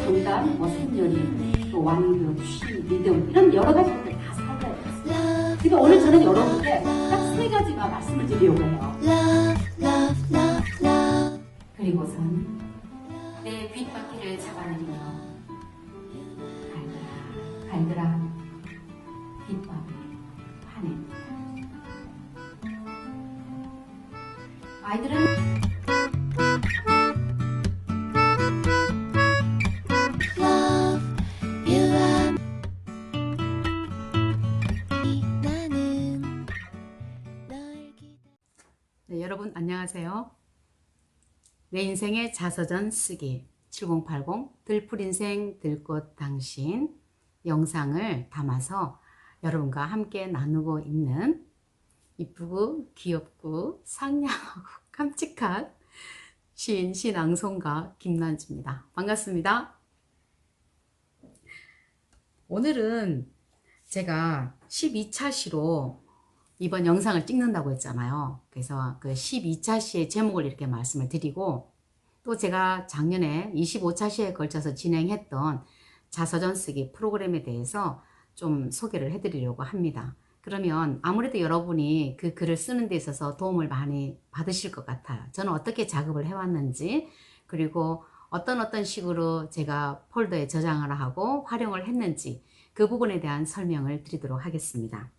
정단, 뭐 생년이, 또 완급, 쉬, 리듬 이런 여러 가지 것들 다 살펴야 되겠어요. 그러니까 오늘 저는 여러분께 딱 세 가지만 말씀을 드리려고 해요. 그리고선 내 귓바퀴를 잡아내리며 갈그라 갈그라 귓밥을 파냅니다. 아이들은 네, 여러분 안녕하세요. 내 인생의 자서전 쓰기 7080 들풀인생 들꽃 당신 영상을 담아서 여러분과 함께 나누고 있는 이쁘고 귀엽고 상냥하고 깜찍한 시인 신앙송가 김난주입니다. 반갑습니다. 오늘은 제가 12차 시로 이번 영상을 찍는다고 했잖아요. 그래서 그 12차 시의 제목을 이렇게 말씀을 드리고, 또 제가 작년에 25차 시에 걸쳐서 진행했던 자서전 쓰기 프로그램에 대해서 좀 소개를 해드리려고 합니다. 그러면 아무래도 여러분이 그 글을 쓰는 데 있어서 도움을 많이 받으실 것 같아요. 저는 어떻게 작업을 해왔는지, 그리고 어떤 식으로 제가 폴더에 저장을 하고 활용을 했는지 그 부분에 대한 설명을 드리도록 하겠습니다.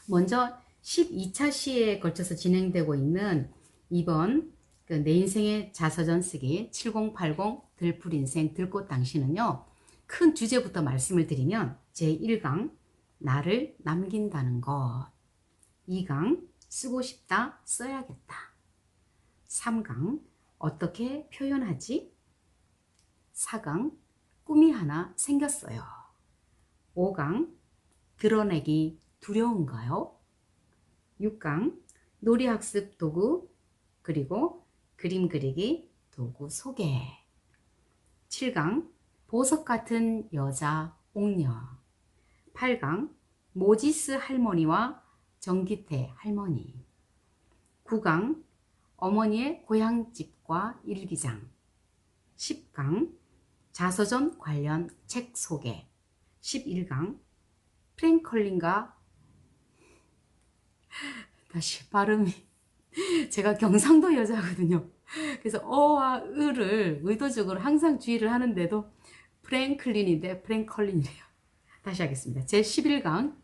먼저 12차 시에 걸쳐서 진행되고 있는 이번 내 인생의 자서전 쓰기 7080 들풀인생 들꽃 당신은요, 큰 주제부터 말씀을 드리면 제1강 나를 남긴다는 것, 2강 쓰고 싶다 써야겠다, 3강 어떻게 표현하지, 4강 꿈이 하나 생겼어요, 5강 드러내기 두려운가요? 6강 놀이학습 도구 그리고 그림 그리기 도구 소개, 7강 보석 같은 여자 옥녀, 8강 모지스 할머니와 정기태 할머니, 9강 어머니의 고향집과 일기장, 10강 자서전 관련 책 소개, 11강 프랭클린과 다시 발음이 제가 경상도 여자거든요. 그래서 어와 을을 의도적으로 항상 주의를 하는데도 프랭클린인데 프랭컬린이래요. 다시 하겠습니다. 제 11강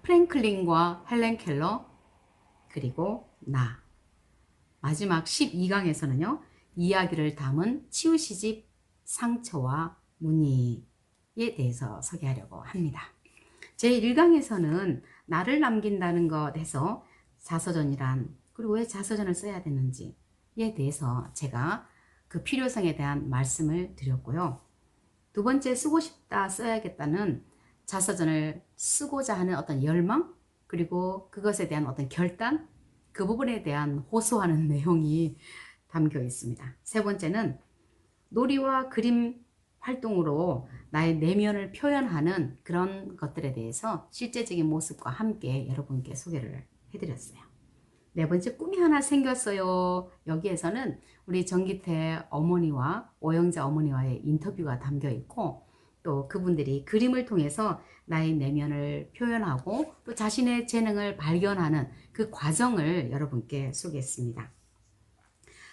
프랭클린과 헬렌 켈러 그리고 나, 마지막 12강에서는요 이야기를 담은 치우시집 상처와 무늬에 대해서 소개하려고 합니다. 제1강에서는 나를 남긴다는 것에서 자서전이란, 그리고 왜 자서전을 써야 되는지에 대해서 제가 그 필요성에 대한 말씀을 드렸고요. 두 번째 쓰고 싶다 써야겠다는 자서전을 쓰고자 하는 어떤 열망, 그리고 그것에 대한 어떤 결단, 그 부분에 대한 호소하는 내용이 담겨 있습니다. 세 번째는 놀이와 그림 활동으로 나의 내면을 표현하는 그런 것들에 대해서 실제적인 모습과 함께 여러분께 소개를 해드렸어요. 네 번째 꿈이 하나 생겼어요. 여기에서는 우리 정기태 어머니와 오영자 어머니와의 인터뷰가 담겨 있고, 또 그분들이 그림을 통해서 나의 내면을 표현하고 또 자신의 재능을 발견하는 그 과정을 여러분께 소개했습니다.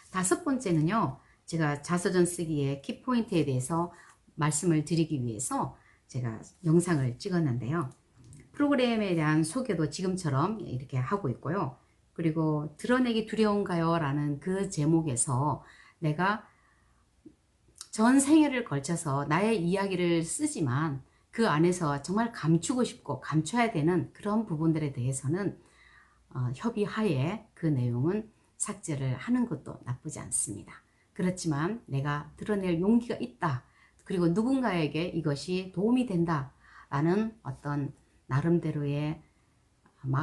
다섯 번째는요, 제가 자서전 쓰기의 키포인트에 대해서 말씀을 드리기 위해서 제가 영상을 찍었는데요. 프로그램에 대한 소개도 지금처럼 이렇게 하고 있고요. 그리고 드러내기 두려운가요? 라는 그 제목에서 내가 전 생애를 걸쳐서 나의 이야기를 쓰지만 그 안에서 정말 감추고 싶고 감춰야 되는 그런 부분들에 대해서는 협의하에 그 내용은 삭제를 하는 것도 나쁘지 않습니다. 그렇지만 내가 드러낼 용기가 있다, 그리고 누군가에게 이것이 도움이 된다 라는 어떤 나름대로의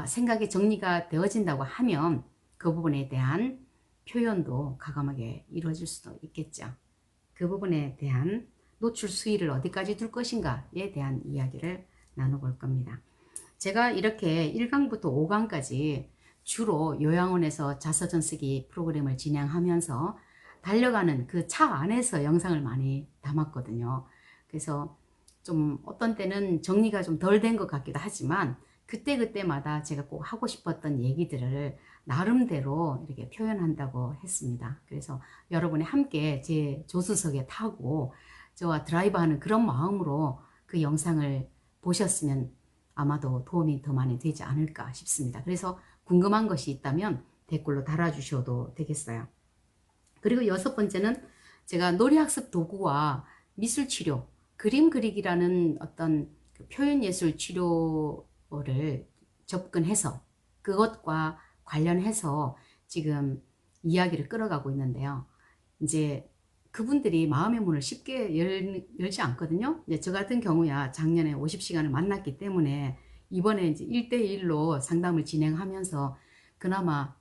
생각이 정리가 되어진다고 하면 그 부분에 대한 표현도 과감하게 이루어질 수도 있겠죠. 그 부분에 대한 노출 수위를 어디까지 둘 것인가에 대한 이야기를 나눠볼 겁니다. 제가 이렇게 1강부터 5강까지 주로 요양원에서 자서전 쓰기 프로그램을 진행하면서 달려가는 그 차 안에서 영상을 많이 담았거든요. 그래서 좀 어떤 때는 정리가 좀 덜 된 것 같기도 하지만 그때그때마다 제가 꼭 하고 싶었던 얘기들을 나름대로 이렇게 표현한다고 했습니다. 그래서 여러분이 함께 제 조수석에 타고 저와 드라이브하는 그런 마음으로 그 영상을 보셨으면 아마도 도움이 더 많이 되지 않을까 싶습니다. 그래서 궁금한 것이 있다면 댓글로 달아주셔도 되겠어요. 그리고 여섯 번째는 제가 놀이학습 도구와 미술치료, 그림 그리기라는 어떤 표현예술 치료를 접근해서 그것과 관련해서 지금 이야기를 끌어가고 있는데요. 이제 그분들이 마음의 문을 쉽게 열지 않거든요. 이제 저 같은 경우야 작년에 50시간을 만났기 때문에 이번에 이제 1대1로 상담을 진행하면서 그나마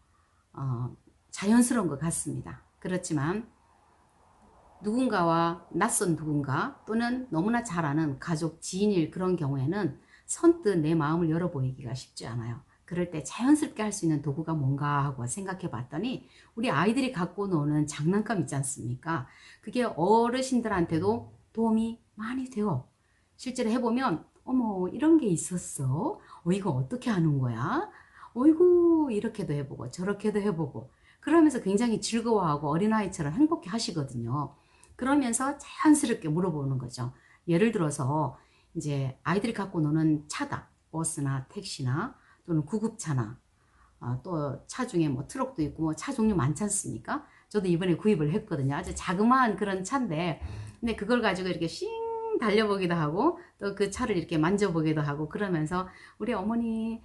자연스러운 것 같습니다. 그렇지만 누군가와 낯선 누군가 또는 너무나 잘 아는 가족, 지인일 그런 경우에는 선뜻 내 마음을 열어 보이기가 쉽지 않아요. 그럴 때 자연스럽게 할 수 있는 도구가 뭔가 하고 생각해 봤더니 우리 아이들이 갖고 노는 장난감 있지 않습니까? 그게 어르신들한테도 도움이 많이 돼요. 실제로 해보면 어머 이런 게 있었어? 이거 어떻게 하는 거야? 어이구 이렇게도 해보고 저렇게도 해보고 그러면서 굉장히 즐거워하고 어린아이처럼 행복해 하시거든요. 그러면서 자연스럽게 물어보는 거죠. 예를 들어서 이제 아이들이 갖고 노는 차다. 버스나 택시나 또는 구급차나 또 차 중에 뭐 트럭도 있고 뭐 차 종류 많지 않습니까? 저도 이번에 구입을 했거든요. 아주 자그마한 그런 차인데 근데 그걸 가지고 이렇게 싱 달려보기도 하고 또 그 차를 이렇게 만져보기도 하고 그러면서 우리 어머니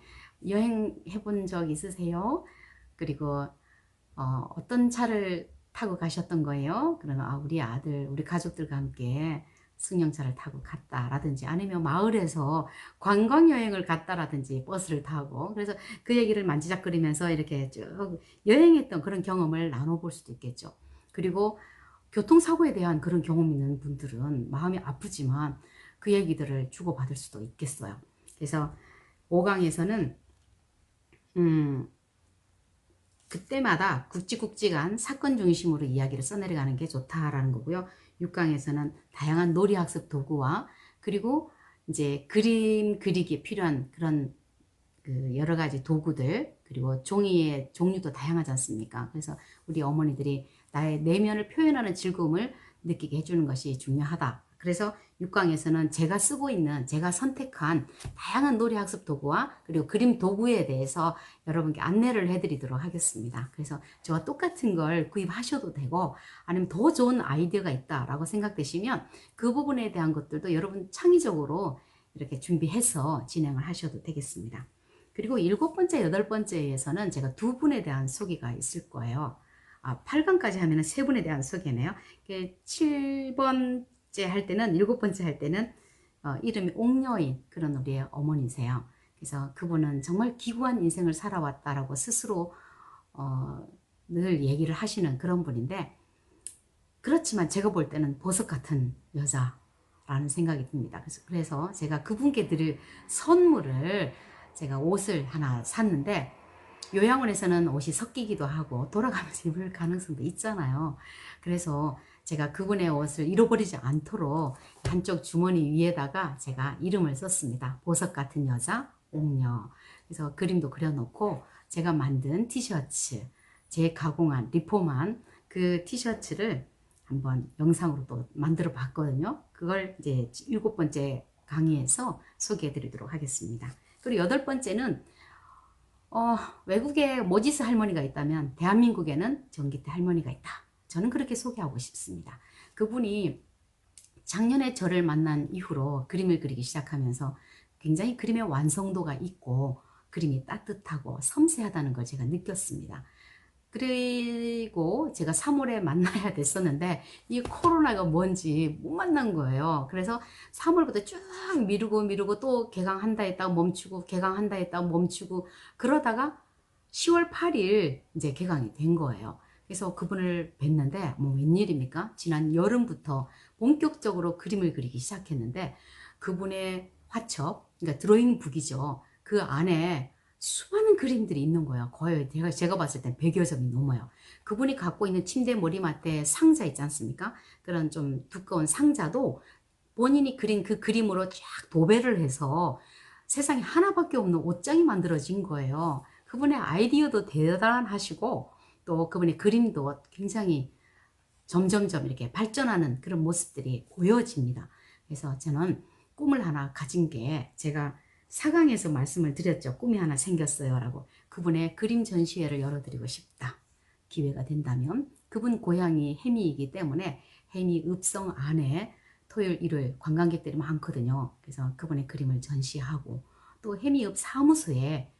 여행 해본 적 있으세요? 그리고 어떤 차를 타고 가셨던 거예요? 그러면 우리 아들, 우리 가족들과 함께 승용차를 타고 갔다라든지 아니면 마을에서 관광여행을 갔다라든지 버스를 타고 그래서 그 얘기를 만지작거리면서 이렇게 쭉 여행했던 그런 경험을 나눠볼 수도 있겠죠. 그리고 교통사고에 대한 그런 경험 있는 분들은 마음이 아프지만 그 얘기들을 주고받을 수도 있겠어요. 그래서 5강에서는 그때마다 굵직굵직한 사건 중심으로 이야기를 써내려가는 게 좋다라는 거고요. 6강에서는 다양한 놀이학습 도구와 그리고 이제 그림 그리기에 필요한 그런 그 여러 가지 도구들 그리고 종이의 종류도 다양하지 않습니까? 그래서 우리 어머니들이 나의 내면을 표현하는 즐거움을 느끼게 해주는 것이 중요하다. 그래서 6강에서는 제가 쓰고 있는 제가 선택한 다양한 놀이학습 도구와 그리고 그림 도구에 대해서 여러분께 안내를 해드리도록 하겠습니다. 그래서 저와 똑같은 걸 구입하셔도 되고 아니면 더 좋은 아이디어가 있다라고 생각되시면 그 부분에 대한 것들도 여러분 창의적으로 이렇게 준비해서 진행을 하셔도 되겠습니다. 그리고 7번째, 8번째에서는 제가 두 분에 대한 소개가 있을 거예요. 8강까지 하면 세 분에 대한 소개네요. 7번째 할 때는, 7번째 할 때는 이름이 옥녀인 그런 우리의 어머니세요. 그래서 그분은 정말 기구한 인생을 살아왔다라고 스스로 늘 얘기를 하시는 그런 분인데 그렇지만 제가 볼 때는 보석 같은 여자라는 생각이 듭니다. 그래서 제가 그분께 드릴 선물을 제가 옷을 하나 샀는데 요양원에서는 옷이 섞이기도 하고 돌아가면서 입을 가능성도 있잖아요. 그래서 제가 그분의 옷을 잃어버리지 않도록 한쪽 주머니 위에다가 제가 이름을 썼습니다. 보석 같은 여자 옥녀. 그래서 그림도 그려놓고 제가 만든 티셔츠, 제 가공한 리폼한 그 티셔츠를 한번 영상으로 또 만들어 봤거든요. 그걸 이제 7번째 강의에서 소개해 드리도록 하겠습니다. 그리고 8번째는 외국에 모지스 할머니가 있다면 대한민국에는 정기태 할머니가 있다. 저는 그렇게 소개하고 싶습니다. 그분이 작년에 저를 만난 이후로 그림을 그리기 시작하면서 굉장히 그림의 완성도가 있고 그림이 따뜻하고 섬세하다는 걸 제가 느꼈습니다. 그리고 제가 3월에 만나야 됐었는데 이 코로나가 뭔지 못 만난 거예요. 그래서 3월부터 쭉 미루고 또 개강한다 했다가 멈추고 개강한다 했다가 멈추고 그러다가 10월 8일 이제 개강이 된 거예요. 그래서 그분을 뵀는데 뭐 웬일입니까? 지난 여름부터 본격적으로 그림을 그리기 시작했는데 그분의 화첩, 그러니까 드로잉북이죠. 그 안에 수많은 그림들이 있는 거예요. 거의 제가 봤을 땐 100여 점이 넘어요. 그분이 갖고 있는 침대 머리맡에 상자 있지 않습니까? 그런 좀 두꺼운 상자도 본인이 그린 그 그림으로 쫙 도배를 해서 세상에 하나밖에 없는 옷장이 만들어진 거예요. 그분의 아이디어도 대단하시고 또 그분의 그림도 굉장히 점점점 이렇게 발전하는 그런 모습들이 보여집니다. 그래서 저는 꿈을 하나 가진 게 제가 4강에서 말씀을 드렸죠. 꿈이 하나 생겼어요 라고. 그분의 그림 전시회를 열어드리고 싶다. 기회가 된다면. 그분 고향이 해미이기 때문에 해미 읍성 안에 토요일 일요일 관광객들이 많거든요. 그래서 그분의 그림을 전시하고 또 해미읍 사무소에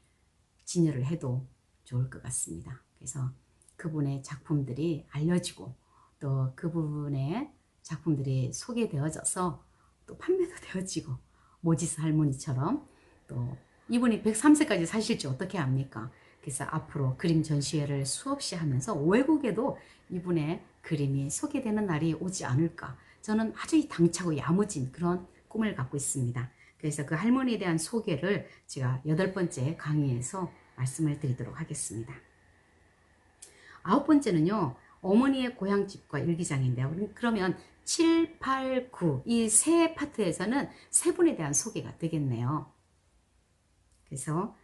진열을 해도 좋을 것 같습니다. 그래서 그분의 작품들이 알려지고 또 그분의 작품들이 소개되어져서 또 판매도 되어지고 모지스 할머니처럼 또 이분이 103세까지 사실지 어떻게 압니까? 그래서 앞으로 그림 전시회를 수없이 하면서 외국에도 이분의 그림이 소개되는 날이 오지 않을까. 저는 아주 당차고 야무진 그런 꿈을 갖고 있습니다. 그래서 그 할머니에 대한 소개를 제가 8번째 강의에서 말씀을 드리도록 하겠습니다. 9번째는요. 어머니의 고향집과 일기장인데요. 그러면 7, 8, 9 이 세 파트에서는 세 분에 대한 소개가 되겠네요. 그래서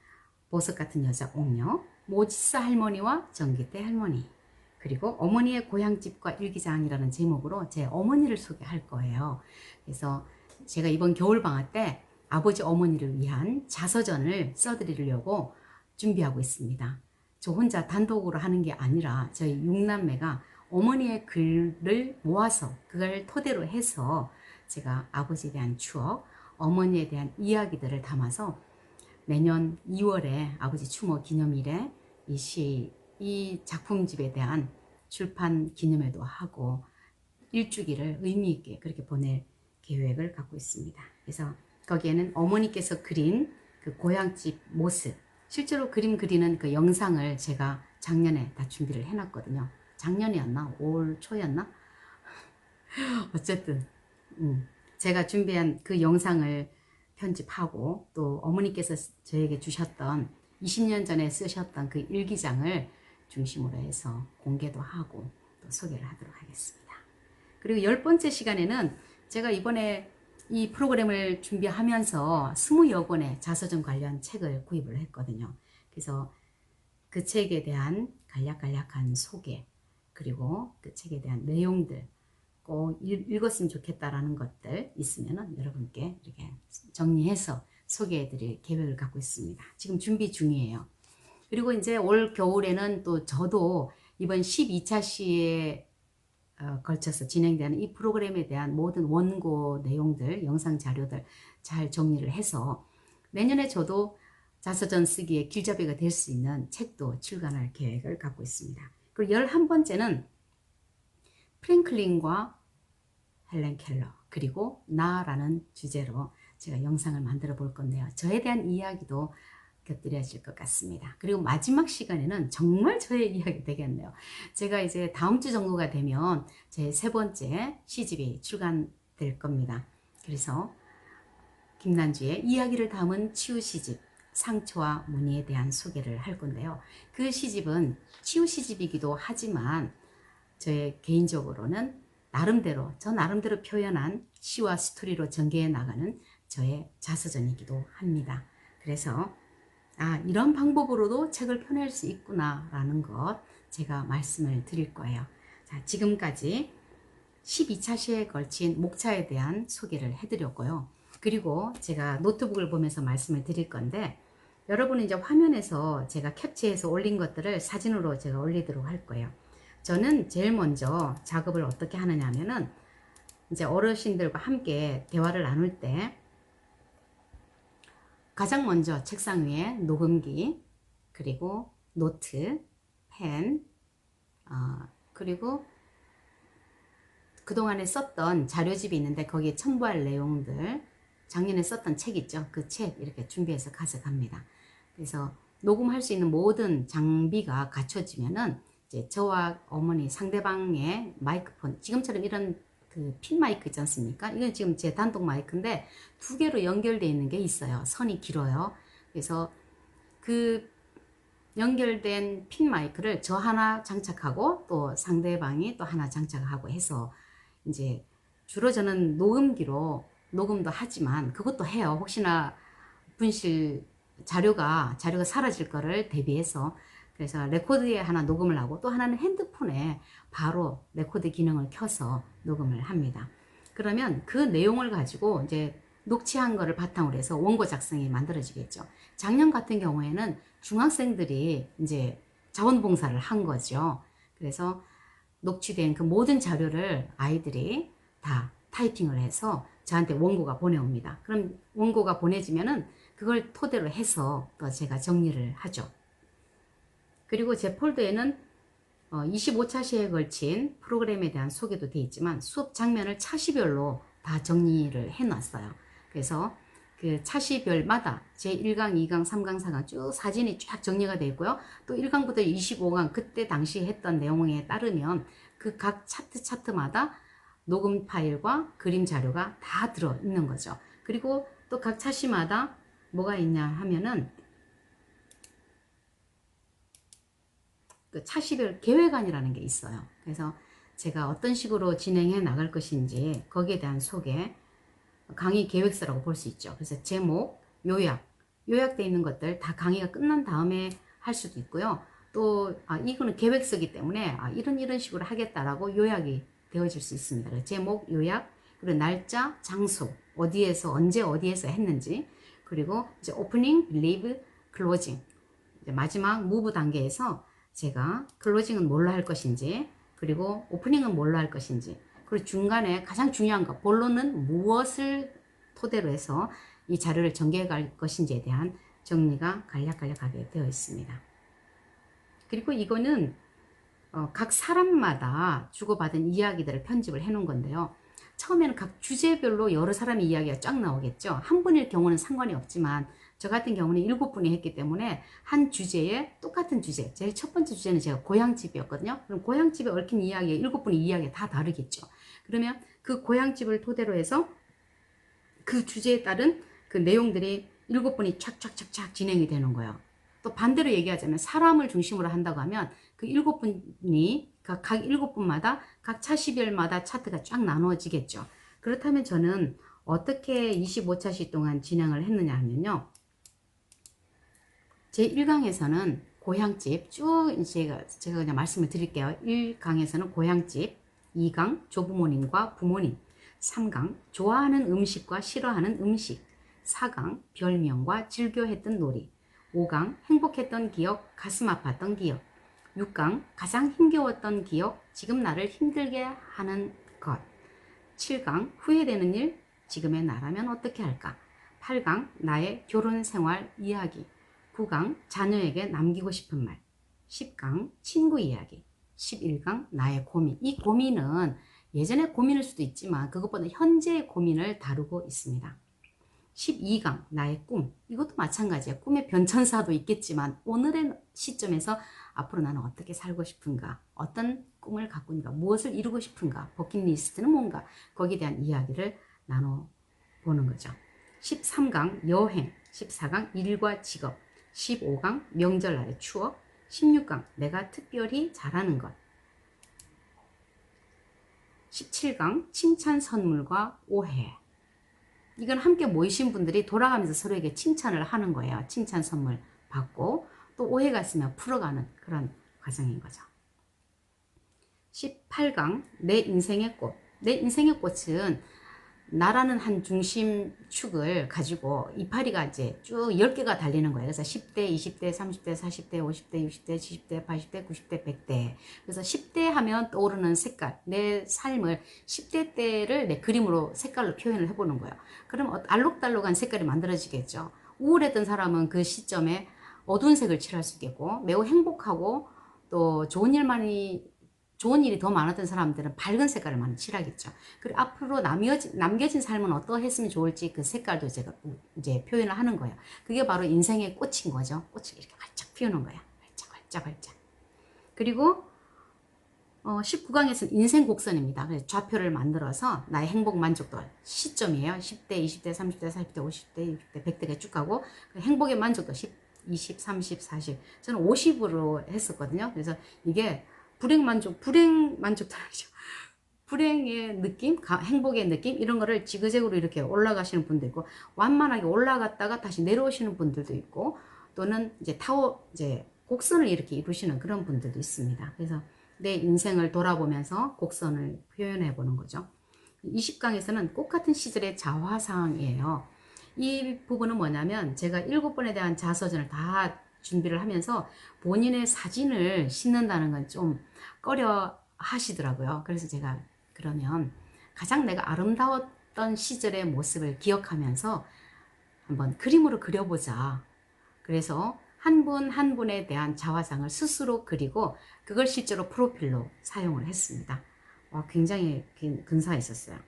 보석 같은 여자 옥녀, 모지스 할머니와 전기태 할머니, 그리고 어머니의 고향집과 일기장이라는 제목으로 제 어머니를 소개할 거예요. 그래서 제가 이번 겨울방학 때 아버지 어머니를 위한 자서전을 써드리려고 준비하고 있습니다. 저 혼자 단독으로 하는 게 아니라 저희 6남매가 어머니의 글을 모아서 그걸 토대로 해서 제가 아버지에 대한 추억, 어머니에 대한 이야기들을 담아서 내년 2월에 아버지 추모 기념일에 이 작품집에 대한 출판 기념회도 하고 일주기를 의미 있게 그렇게 보낼 계획을 갖고 있습니다. 그래서 거기에는 어머니께서 그린 그 고향집 모습, 실제로 그림 그리는 그 영상을 제가 작년에 다 준비를 해놨거든요. 작년이었나? 올 초였나? 어쨌든 제가 준비한 그 영상을 편집하고 또 어머니께서 저에게 주셨던 20년 전에 쓰셨던 그 일기장을 중심으로 해서 공개도 하고 또 소개를 하도록 하겠습니다. 그리고 10번째 시간에는 제가 이번에 이 프로그램을 준비하면서 20여 권의 자서전 관련 책을 구입을 했거든요. 그래서 그 책에 대한 간략간략한 소개, 그리고 그 책에 대한 내용들 꼭 읽었으면 좋겠다라는 것들 있으면 여러분께 이렇게 정리해서 소개해 드릴 계획을 갖고 있습니다. 지금 준비 중이에요. 그리고 이제 올 겨울에는 또 저도 이번 12차 시에 걸쳐서 진행되는 이 프로그램에 대한 모든 원고 내용들, 영상 자료들 잘 정리를 해서 내년에 저도 자서전 쓰기에 길잡이가 될 수 있는 책도 출간할 계획을 갖고 있습니다. 그리고 11번째는 프랭클린과 헬렌 켈러 그리고 나라는 주제로 제가 영상을 만들어 볼 건데요. 저에 대한 이야기도 곁들여질 것 같습니다. 그리고 마지막 시간에는 정말 저의 이야기 되겠네요. 제가 이제 다음 주 정도가 되면 제 3번째 시집이 출간될 겁니다. 그래서 김난주의 이야기를 담은 치유 시집 상처와 무늬에 대한 소개를 할 건데요. 그 시집은 치유 시집이기도 하지만 저의 개인적으로는 저 나름대로 표현한 시와 스토리로 전개해 나가는 저의 자서전이기도 합니다. 그래서 이런 방법으로도 책을 펴낼 수 있구나 라는 것 제가 말씀을 드릴 거예요. 자, 지금까지 12차 시에 걸친 목차에 대한 소개를 해드렸고요. 그리고 제가 노트북을 보면서 말씀을 드릴 건데 여러분은 이제 화면에서 제가 캡처해서 올린 것들을 사진으로 제가 올리도록 할 거예요. 저는 제일 먼저 작업을 어떻게 하느냐 하면은 이제 어르신들과 함께 대화를 나눌 때 가장 먼저 책상 위에 녹음기, 그리고 노트, 펜, 그리고 그동안에 썼던 자료집이 있는데 거기에 첨부할 내용들, 작년에 썼던 책 있죠? 그 책 이렇게 준비해서 가져갑니다. 그래서 녹음할 수 있는 모든 장비가 갖춰지면은 이제 저와 어머니 상대방의 마이크폰, 지금처럼 이런 그 핀 마이크 있지 않습니까? 이건 지금 제 단독 마이크인데 2개로 연결되어 있는 게 있어요. 선이 길어요. 그래서 그 연결된 핀 마이크를 저 하나 장착하고 또 상대방이 또 하나 장착하고 해서 이제 주로 저는 녹음기로 녹음도 하지만 그것도 해요. 혹시나 분실 자료가 사라질 거를 대비해서. 그래서 레코드에 하나 녹음을 하고 또 하나는 핸드폰에 바로 레코드 기능을 켜서 녹음을 합니다. 그러면 그 내용을 가지고 이제 녹취한 거를 바탕으로 해서 원고 작성이 만들어지겠죠. 작년 같은 경우에는 중학생들이 이제 자원봉사를 한 거죠. 그래서 녹취된 그 모든 자료를 아이들이 다 타이핑을 해서 저한테 원고가 보내옵니다. 그럼 원고가 보내지면은 그걸 토대로 해서 또 제가 정리를 하죠. 그리고 제 폴더에는 25차 시에 걸친 프로그램에 대한 소개도 되어 있지만 수업 장면을 차시별로 다 정리를 해 놨어요. 그래서 그 차시별마다 제1강, 2강, 3강, 4강 쭉 사진이 쫙 정리가 되어 있고요. 또 1강부터 25강 그때 당시 했던 내용에 따르면 그 각 차트마다 녹음 파일과 그림 자료가 다 들어 있는 거죠. 그리고 또 각 차시마다 뭐가 있냐 하면은 그 차시별 계획안이라는 게 있어요. 그래서 제가 어떤 식으로 진행해 나갈 것인지 거기에 대한 소개, 강의 계획서라고 볼 수 있죠. 그래서 제목, 요약되어 있는 것들 다 강의가 끝난 다음에 할 수도 있고요. 또 이거는 계획서이기 때문에 이런 식으로 하겠다라고 요약이 되어질 수 있습니다. 그래서 제목, 요약, 그리고 날짜, 장소, 어디에서 언제 어디에서 했는지, 그리고 이제 오프닝, 빌리브, 클로징, 이제 마지막 무브 단계에서 제가 클로징은 뭘로 할 것인지, 그리고 오프닝은 뭘로 할 것인지, 그리고 중간에 가장 중요한 거, 본론은 무엇을 토대로 해서 이 자료를 전개해 갈 것인지에 대한 정리가 간략하게 되어 있습니다. 그리고 이거는 각 사람마다 주고받은 이야기들을 편집을 해 놓은 건데요. 처음에는 각 주제별로 여러 사람의 이야기가 쫙 나오겠죠. 한 분일 경우는 상관이 없지만 저 같은 경우는 7분이 했기 때문에 한 주제에 똑같은 주제, 제일 첫 번째 주제는 제가 고향집이었거든요. 그럼 고향집에 얽힌 이야기, 7분의 이야기가 다 다르겠죠. 그러면 그 고향집을 토대로 해서 그 주제에 따른 그 내용들이 7분이 착착착착 진행이 되는 거예요. 또 반대로 얘기하자면 사람을 중심으로 한다고 하면 그 7분이 각 7분마다 각 차시별마다 차트가 쫙 나누어지겠죠. 그렇다면 저는 어떻게 25차시 동안 진행을 했느냐 하면요. 제 1강에서는 고향집 쭉 제가 그냥 말씀을 드릴게요. 1강에서는 고향집, 2강 조부모님과 부모님, 3강 좋아하는 음식과 싫어하는 음식, 4강 별명과 즐겨했던 놀이, 5강 행복했던 기억, 가슴 아팠던 기억, 6강 가장 힘겨웠던 기억, 지금 나를 힘들게 하는 것, 7강 후회되는 일, 지금의 나라면 어떻게 할까, 8강 나의 결혼 생활 이야기, 9강 자녀에게 남기고 싶은 말, 10강 친구 이야기, 11강 나의 고민. 이 고민은 예전의 고민일 수도 있지만 그것보다 현재의 고민을 다루고 있습니다. 12강 나의 꿈. 이것도 마찬가지예요. 꿈의 변천사도 있겠지만 오늘의 시점에서 앞으로 나는 어떻게 살고 싶은가, 어떤 꿈을 갖고 있는가, 무엇을 이루고 싶은가, 버킷리스트는 뭔가, 거기에 대한 이야기를 나눠보는 거죠. 13강 여행, 14강 일과 직업, 15강 명절날의 추억, 16강 내가 특별히 잘하는 것, 17강 칭찬 선물과 오해. 이건 함께 모이신 분들이 돌아가면서 서로에게 칭찬을 하는 거예요. 칭찬 선물 받고 또 오해가 있으면 풀어가는 그런 과정인 거죠. 18강 내 인생의 꽃. 내 인생의 꽃은 나라는 한 중심축을 가지고 이파리가 이제 쭉 10개가 달리는 거예요. 그래서 10대, 20대, 30대, 40대, 50대, 60대, 70대, 80대, 90대, 100대. 그래서 10대 하면 떠오르는 색깔, 내 삶을 10대 때를 내 그림으로 색깔로 표현을 해보는 거예요. 그럼 알록달록한 색깔이 만들어지겠죠. 우울했던 사람은 그 시점에 어두운 색을 칠할 수 있겠고, 매우 행복하고 또 좋은 일이 더 많았던 사람들은 밝은 색깔을 많이 칠하겠죠. 그리고 앞으로 남겨진 삶은 어떠했으면 좋을지 그 색깔도 제가 이제 표현을 하는 거예요. 그게 바로 인생의 꽃인 거죠. 꽃을 이렇게 활짝 피우는 거야. 활짝. 그리고 19강에서는 인생 곡선입니다. 그래서 좌표를 만들어서 나의 행복 만족도 시점이에요. 10대, 20대, 30대, 40대, 50대, 60대, 100대가 쭉 가고 그 행복의 만족도 20, 30, 40. 저는 50으로 했었거든요. 그래서 이게 불행만족도 아니죠. 불행의 느낌, 행복의 느낌 이런 거를 지그재그로 이렇게 올라가시는 분도 있고 완만하게 올라갔다가 다시 내려오시는 분들도 있고 또는 이제 이제 곡선을 이렇게 이루시는 그런 분들도 있습니다. 그래서 내 인생을 돌아보면서 곡선을 표현해 보는 거죠. 20강에서는 꽃같은 시절의 자화상이에요. 이 부분은 뭐냐면 제가 7번에 대한 자서전을 다 준비를 하면서 본인의 사진을 싣는다는 건 좀 꺼려 하시더라고요. 그래서 제가 그러면 가장 내가 아름다웠던 시절의 모습을 기억하면서 한번 그림으로 그려보자. 그래서 한 분 한 분에 대한 자화상을 스스로 그리고 그걸 실제로 프로필로 사용을 했습니다. 굉장히 근사했었어요.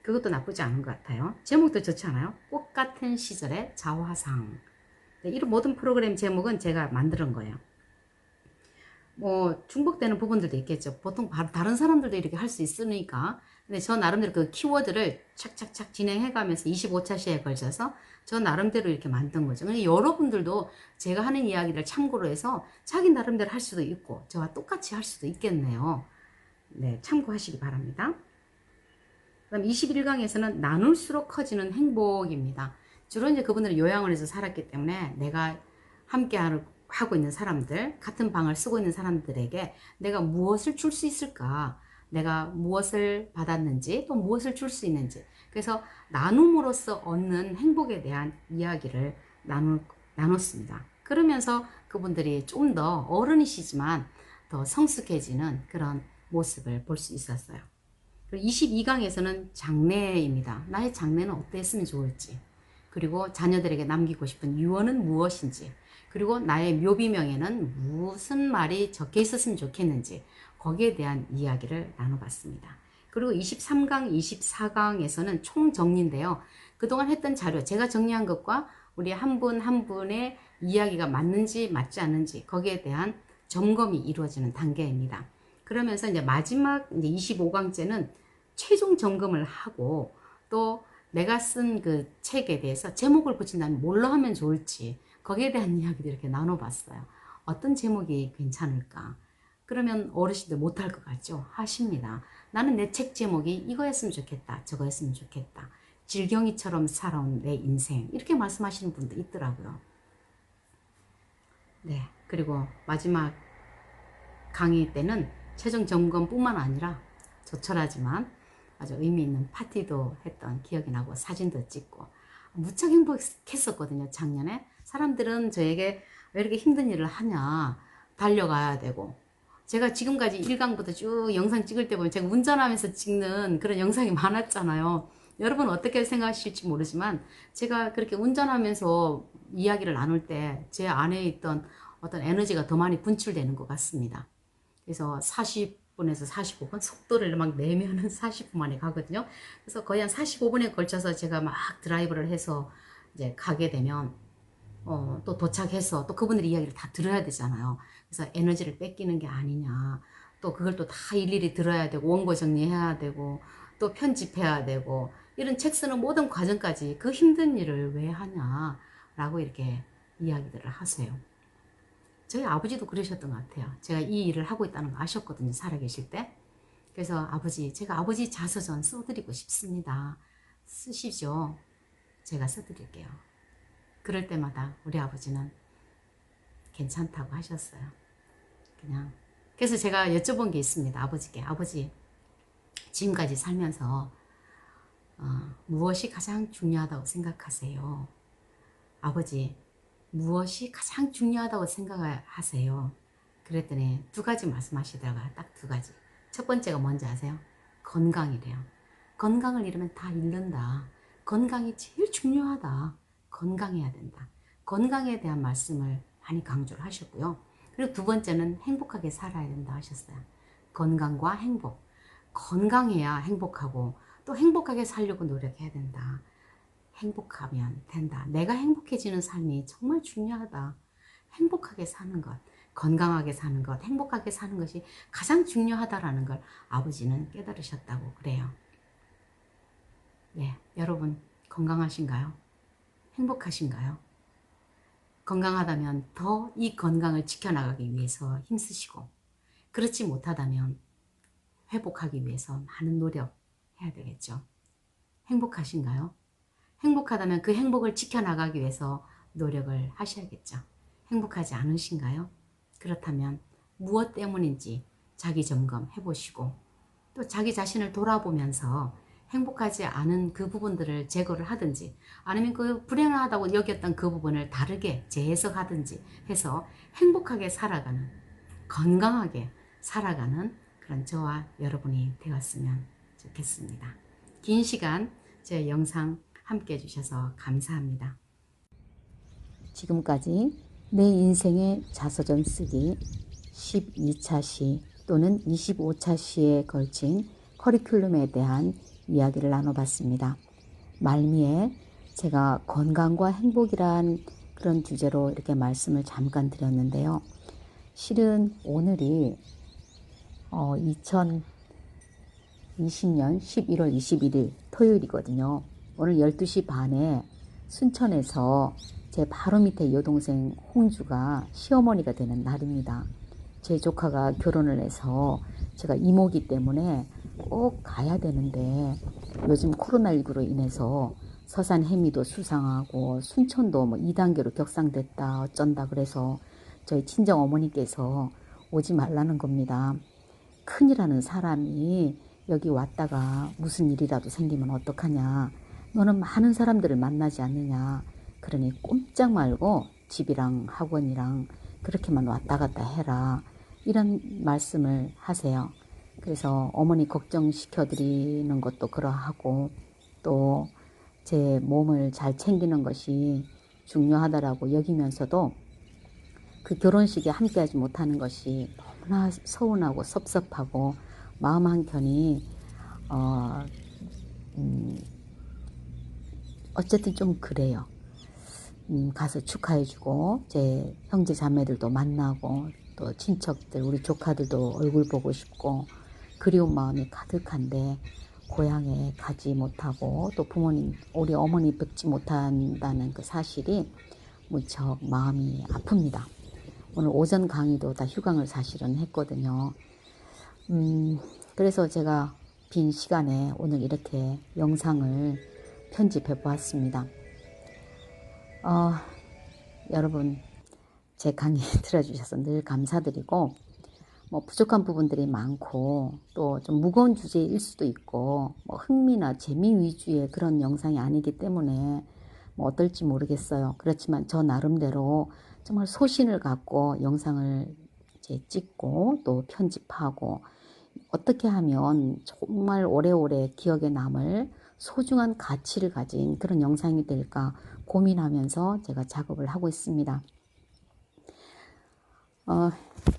그것도 나쁘지 않은 것 같아요. 제목도 좋지 않아요? 꽃 같은 시절의 자화상. 네, 이런 모든 프로그램 제목은 제가 만드는 거예요. 뭐 중복되는 부분들도 있겠죠. 보통 다른 사람들도 이렇게 할 수 있으니까. 근데 저 나름대로 그 키워드를 착착착 진행해가면서 25차 시에 걸쳐서 저 나름대로 이렇게 만든 거죠. 근데 여러분들도 제가 하는 이야기를 참고로 해서 자기 나름대로 할 수도 있고 저와 똑같이 할 수도 있겠네요. 네, 참고하시기 바랍니다. 그다음 21강에서는 나눌수록 커지는 행복입니다. 주로 이제 그분들은 요양을 해서 살았기 때문에 내가 함께 하고 있는 사람들, 같은 방을 쓰고 있는 사람들에게 내가 무엇을 줄 수 있을까? 내가 무엇을 받았는지, 또 무엇을 줄 수 있는지. 그래서 나눔으로써 얻는 행복에 대한 이야기를 나눴습니다. 그러면서 그분들이 좀 더 어른이시지만 더 성숙해지는 그런 모습을 볼 수 있었어요. 22강에서는 장래입니다. 나의 장래는 어땠으면 좋을지, 그리고 자녀들에게 남기고 싶은 유언은 무엇인지, 그리고 나의 묘비명에는 무슨 말이 적혀 있었으면 좋겠는지 거기에 대한 이야기를 나눠봤습니다. 그리고 23강, 24강에서는 총정리인데요. 그동안 했던 자료, 제가 정리한 것과 우리 한 분 한 분의 이야기가 맞는지 맞지 않는지 거기에 대한 점검이 이루어지는 단계입니다. 그러면서 이제 마지막 이제 25강째는 최종 점검을 하고 또 내가 쓴 그 책에 대해서 제목을 붙인다면 뭘로 하면 좋을지 거기에 대한 이야기도 이렇게 나눠봤어요. 어떤 제목이 괜찮을까? 그러면 어르신들 못할 것 같죠? 하십니다. 나는 내 책 제목이 이거였으면 좋겠다. 저거였으면 좋겠다. 질경이처럼 살아온 내 인생. 이렇게 말씀하시는 분도 있더라고요. 네. 그리고 마지막 강의 때는 최종 점검뿐만 아니라 조촐하지만 아주 의미 있는 파티도 했던 기억이 나고 사진도 찍고 무척 행복했었거든요. 작년에 사람들은 저에게 왜 이렇게 힘든 일을 하냐, 달려가야 되고, 제가 지금까지 1강부터 쭉 영상 찍을 때 보면 제가 운전하면서 찍는 그런 영상이 많았잖아요. 여러분 어떻게 생각하실지 모르지만 제가 그렇게 운전하면서 이야기를 나눌 때 제 안에 있던 어떤 에너지가 더 많이 분출되는 것 같습니다. 그래서 40분에서 45분 속도를 막 내면은 40분 만에 가거든요. 그래서 거의 한 45분에 걸쳐서 제가 막 드라이브를 해서 이제 가게 되면 또 도착해서 또 그분들의 이야기를 다 들어야 되잖아요. 그래서 에너지를 뺏기는 게 아니냐. 또 그걸 또 다 일일이 들어야 되고 원고 정리해야 되고 또 편집해야 되고 이런 책 쓰는 모든 과정까지 그 힘든 일을 왜 하냐라고 이렇게 이야기들을 하세요. 저희 아버지도 그러셨던 것 같아요. 제가 이 일을 하고 있다는 거 아셨거든요. 살아계실 때. 그래서 아버지, 제가 아버지 자서전 써드리고 싶습니다. 쓰시죠. 제가 써드릴게요. 그럴 때마다 우리 아버지는 괜찮다고 하셨어요. 그냥. 그래서 제가 여쭤본 게 있습니다. 아버지께. 아버지, 지금까지 살면서 무엇이 가장 중요하다고 생각하세요? 아버지, 무엇이 가장 중요하다고 생각하세요? 그랬더니 두 가지 말씀하시더라고요. 딱 두 가지. 첫 번째가 뭔지 아세요? 건강이래요. 건강을 잃으면 다 잃는다. 건강이 제일 중요하다. 건강해야 된다. 건강에 대한 말씀을 많이 강조를 하셨고요. 그리고 두 번째는 행복하게 살아야 된다 하셨어요. 건강과 행복. 건강해야 행복하고 또 행복하게 살려고 노력해야 된다. 행복하면 된다. 내가 행복해지는 삶이 정말 중요하다. 행복하게 사는 것, 건강하게 사는 것, 행복하게 사는 것이 가장 중요하다라는 걸 아버지는 깨달으셨다고 그래요. 네, 여러분 건강하신가요? 행복하신가요? 건강하다면 더 이 건강을 지켜나가기 위해서 힘쓰시고, 그렇지 못하다면 회복하기 위해서 많은 노력해야 되겠죠. 행복하신가요? 행복하다면 그 행복을 지켜나가기 위해서 노력을 하셔야겠죠. 행복하지 않으신가요? 그렇다면 무엇 때문인지 자기 점검해 보시고, 또 자기 자신을 돌아보면서 행복하지 않은 그 부분들을 제거를 하든지, 아니면 그 불행하다고 여겼던 그 부분을 다르게 재해석하든지 해서 행복하게 살아가는, 건강하게 살아가는 그런 저와 여러분이 되었으면 좋겠습니다. 긴 시간 제 영상 함께 해주셔서 감사합니다. 지금까지 내 인생의 자서전 쓰기 12차 시 또는 25차 시에 걸친 커리큘럼에 대한 이야기를 나눠봤습니다. 말미에 제가 건강과 행복이란 그런 주제로 이렇게 말씀을 잠깐 드렸는데요. 실은 오늘이 2020년 11월 21일 토요일이거든요. 오늘 12시 반에 순천에서 제 바로 밑에 여동생 홍주가 시어머니가 되는 날입니다. 제 조카가 결혼을 해서 제가 이모기 때문에 꼭 가야 되는데, 요즘 코로나19로 인해서 서산 해미도 수상하고 순천도 뭐 2단계로 격상됐다 어쩐다 그래서 저희 친정 어머니께서 오지 말라는 겁니다. 큰일 하는 사람이 여기 왔다가 무슨 일이라도 생기면 어떡하냐. 너는 많은 사람들을 만나지 않느냐. 그러니 꼼짝 말고 집이랑 학원이랑 그렇게만 왔다 갔다 해라. 이런 말씀을 하세요. 그래서 어머니 걱정시켜 드리는 것도 그러하고, 또 제 몸을 잘 챙기는 것이 중요하다라고 여기면서도 그 결혼식에 함께하지 못하는 것이 너무나 서운하고 섭섭하고 마음 한켠이 어쨌든 좀 그래요. 가서 축하해주고 제 형제 자매들도 만나고 또 친척들 우리 조카들도 얼굴 보고 싶고 그리운 마음이 가득한데 고향에 가지 못하고 또 부모님 우리 어머니 뵙지 못한다는 그 사실이 무척 마음이 아픕니다. 오늘 오전 강의도 다 휴강을 사실은 했거든요. 그래서 제가 빈 시간에 오늘 이렇게 영상을 편집해 보았습니다. 여러분 제 강의 들어주셔서 늘 감사드리고, 뭐 부족한 부분들이 많고 또 좀 무거운 주제일 수도 있고 뭐 흥미나 재미 위주의 그런 영상이 아니기 때문에 뭐 어떨지 모르겠어요. 그렇지만 저 나름대로 정말 소신을 갖고 영상을 이제 찍고 또 편집하고 어떻게 하면 정말 오래오래 기억에 남을 소중한 가치를 가진 그런 영상이 될까 고민하면서 제가 작업을 하고 있습니다.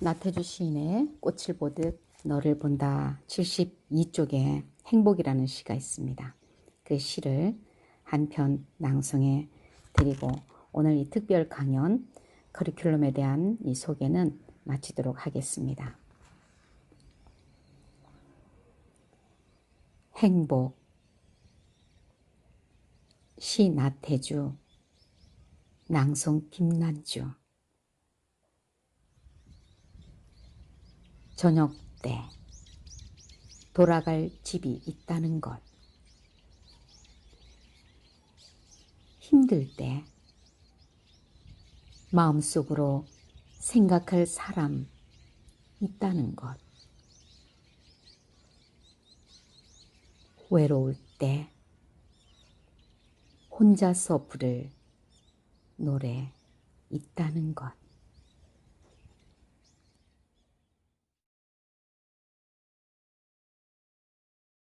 나태주 시인의 꽃을 보듯 너를 본다 72쪽에 행복이라는 시가 있습니다. 그 시를 한 편 낭송해 드리고 오늘 이 특별 강연 커리큘럼에 대한 이 소개는 마치도록 하겠습니다. 행복 시 나태주 낭송 김난주. 저녁 때 돌아갈 집이 있다는 것, 힘들 때 마음속으로 생각할 사람 있다는 것, 외로울 때 혼자서 부를 노래 있다는 것.